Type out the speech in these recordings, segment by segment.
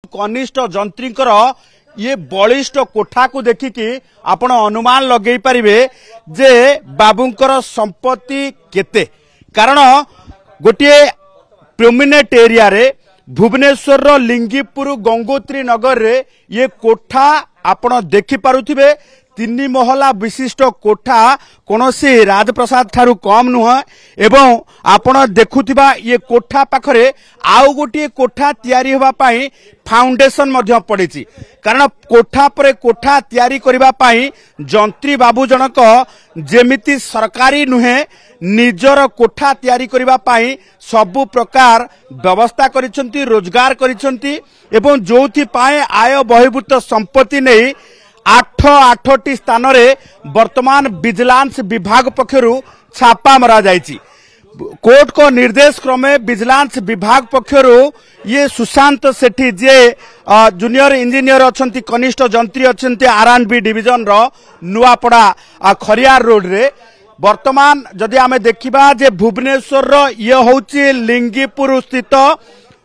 कनिष्ठ जंत्रींकर ये बलिष्ठ कोठा को देखिकी आपण अनुमान लगे पारिबे जे बाबूंकर संपत्ति केते। कारण गोटे प्रोमिनेंट एरिया रे भुवनेश्वर रो लिंगीपुर गंगोत्री नगर रे ये कोठा आपण देखि पारुथिबे। 3 महला विशिष्ट कोठा कोनोसी राजप्रसाद ठारू कम नुह एवं आपण देखुथिबा ये कोठा पाखरे आउ गोटे कोठा तयारी होबा पई फाउंडेशन मध्य पड़िछि। कारण कोठा परे कोठा तयारी करिबा पई जंत्री बाबू जनक जेमिति सरकारी नुहे निजर कोठा तयारी करिबा पई सबु प्रकार व्यवस्था करिसंती, रोजगार करिसंती एवं जोथि पाए आय बहिर्भूत संपत्ति नै 8 स्थान रे वर्तमान विजिलेंस विभाग पक्षरु छापा मरा जायछि। कोर्ट को निर्देश क्रमे विजिलेंस विभाग पक्षरु ये सुशांत सेठी जे जूनियर इंजीनियर अछंती, कनिष्ठ जंत्री अछंती R&B डिविजन रो नुआपड़ा खरियार रोड रे वर्तमान जदि आमे देखिबा जे भुवनेश्वर रो ये होची लिंगीपुर स्थित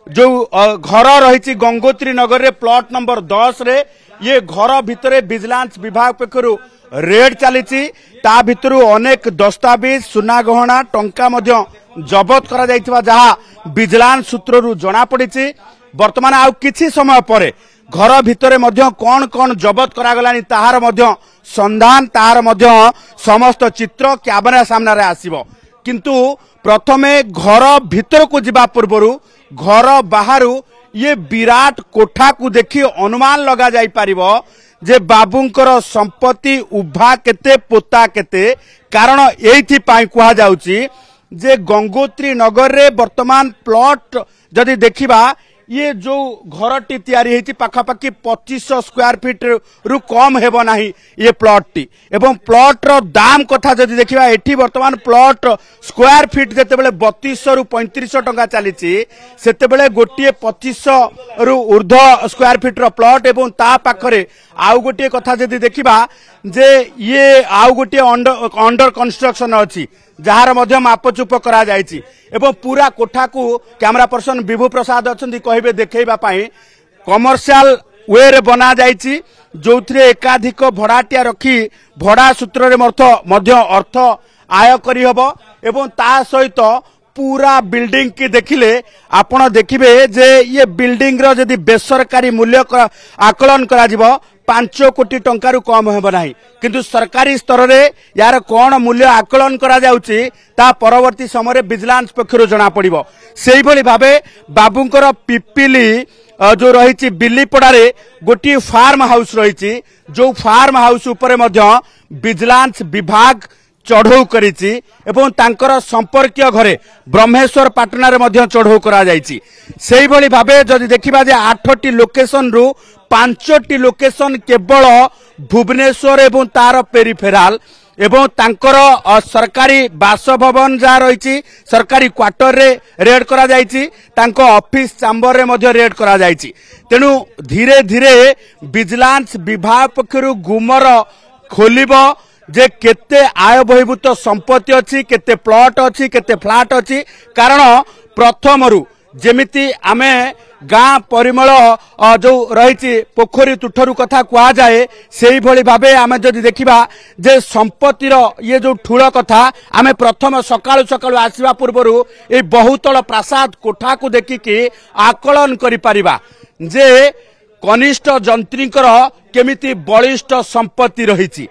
जो घर रही गंगोत्री नगर रे प्लॉट नंबर 10 रे ये घर भितरे विजिलेंस विभाग पक्षरु रेड चली ता भितरु अनेक दस्तावेज, सुना गहना, टंका मध्य जबत करा जायतिबा जहा विजिलेंस सूत्ररु जना पड़िछि। वर्तमान आउ किछि समय परे घर भितरे मध्य कौन कौन जबत करा गलानी ताहार मध्य संधान, ताहार मध्य समस्त चित्र कैमरा सामने रे आसीबो। किंतु प्रथमे घर भितर को जिबा पूर्वरु घर बाहरु ये विराट कोठा को देखि अनुमान लगा जाई पारिबो जे बाबूंकर संपत्ति उभा केते पोता केते। कारण एथि पाई कुहा जाउची जे गंगोत्री नगर रे वर्तमान प्लॉट जदि देखिबा ये जो घरटी तैयारी हेची पाखापाखि 2500 स्क्वायर फीट रु कम हेबो नाही ये प्लॉट टी। एवं प्लॉट रो दाम कथा जदि देखिबा एठी वर्तमान प्लॉट स्क्वायर फीट जेते बेले 3200 रु 3500 टंका चलीची, सेते बेले गोटिए 2500 रु ऊर्ध्व स्क्वायर फीट रो प्लॉट एवं ता पाखरे आउ गोटिए कथा जदि देखिबा जे ये आउ गोटिए अंडर कंस्ट्रक्शन अछि जहार मध्य मापचुप करा जायछि। एवं पूरा कोठा को कैमरा पर्सन विभू प्रसाद अछंती कहबे देखैबा पई कमर्शियल वे रे बना जायछि, जोथरे एकाधिक भड़ाटिया रखी भड़ा सूत्र रे मध्य अर्थ आय करी हबो। एवं ता सहित पूरा बिल्डिंग की देखिले आपण देखिबे जे ये बिल्डिंग रो जदि बेसरकारी मूल्य आकलन करा जिवो 5 कोटी टंकारु कम हेबो नाही। किंतु सरकारी स्तर रे यार कोन मूल्य आकलन करा जाउची ता परवर्ती समय विजिलेंस पक्षरु जना पड़िबो। सेही भली भाबे बाबूंकर पिपिली जो रही बिल्लीपड़ा रे गोटी फार्म हाउस रही, जो फार्म हाउस उपरे मध्य विजिलेंस विभाग चढ़ऊ करिछि एवं तांकर संपर्कीय घरे ब्रह्मेश्वर पाटना रे मध्य चढ़ऊ करा जायछि। सेही भली भाबे जदि देखिबा जे 8टी लोकेशन रु 5टी लोकेशन केवल भुवनेश्वर एवं तार पेरिफेराल एवं तांकर सरकारी बासभवन जहाँ रही सरकारी क्वार्टर रे रेड करा जायछि, तांको ऑफिस चैम्बर रे मध्य रेड करा जायछि। तेनु धीरे धीरे विजिलेंस विभाग पक्षरु गुमर खोलिबो जे केते आय बहिर्भूत संपत्ति अछि, केते प्लॉट अछि, केते फ्लैट अछि। कारण प्रथमरु जेमिति आमे गाँ परिमल जो रही पोखरी तुठरू कथा कुआ जाए सेही भली भाबे आमे जदि देखिबा जे संपत्तिर ये जो ठूल कथा आमे प्रथम सकाळु सकाळु आसीबा पूर्वरु ए बहुतल प्रासाद कोठा को देखिकी आकलन करि परिबा जे कनिष्ठ जंत्रींकर केमिति बलिष्ठ संपत्ति रहिछि।